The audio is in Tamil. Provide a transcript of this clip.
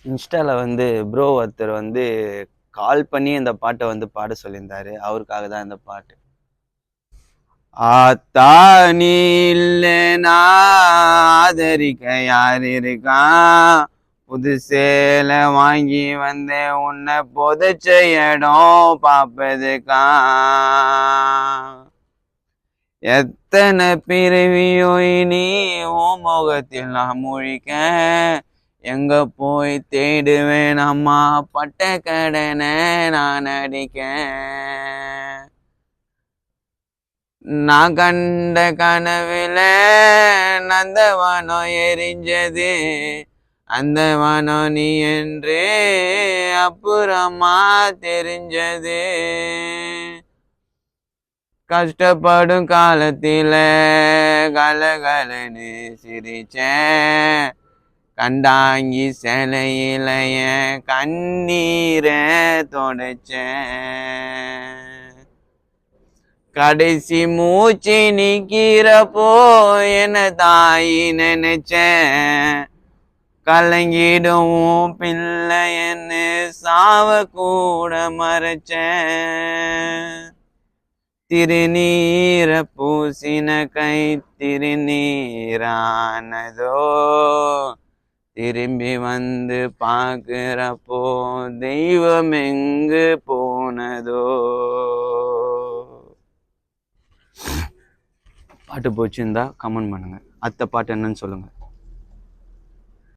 இன்ஸ்டால வந்து ப்ரோ ஒருத்தர் வந்து கால் பண்ணி இந்த பாட்டை வந்து பாட சொல்லியிருந்தாரு. அவருக்காக தான் இந்த பாட்டு. ஆத்தா நீ இல்லைனா ஆதரிக்க யார் இருக்கா? புது சேலை வாங்கி வந்தேன் உன்னை புதைச்ச இடம் பார்ப்பதுக்கா? எத்தனை பிறவியோ இனி உன் முகத்தில் நான் முழிக்க, எங்க போய் தேடுவேன் அம்மா பட்ட கடனை நான் அடிக்க. நான் கண்ட கனவுல நந்தவனம் எரிஞ்சது, அந்த வனம் நீ என்று அப்புறமா தெரிஞ்சது. கஷ்டப்படும் காலத்தில கலகலன்னு சிரிச்சேன், கண்டாங்கி சிலையில என் கண்ணீரை தொடச்சேன். கடைசி மூச்சு நிக்கிறப்போ என்ன தாயி நினைச்சேன், கலங்கிடும் பிள்ளை என்ன சாவ கூட மறைச்சேன். திருநீர பூசின கை திருநீரானதோ, திரும்பி வந்து பார்க்கிறப்போ தெய்வம் எங்கு போனதோ. பாட்டு பிடிச்சிருந்தா கமெண்ட் பண்ணுங்க. அடுத்த பாட்டு என்னன்னு சொல்லுங்க.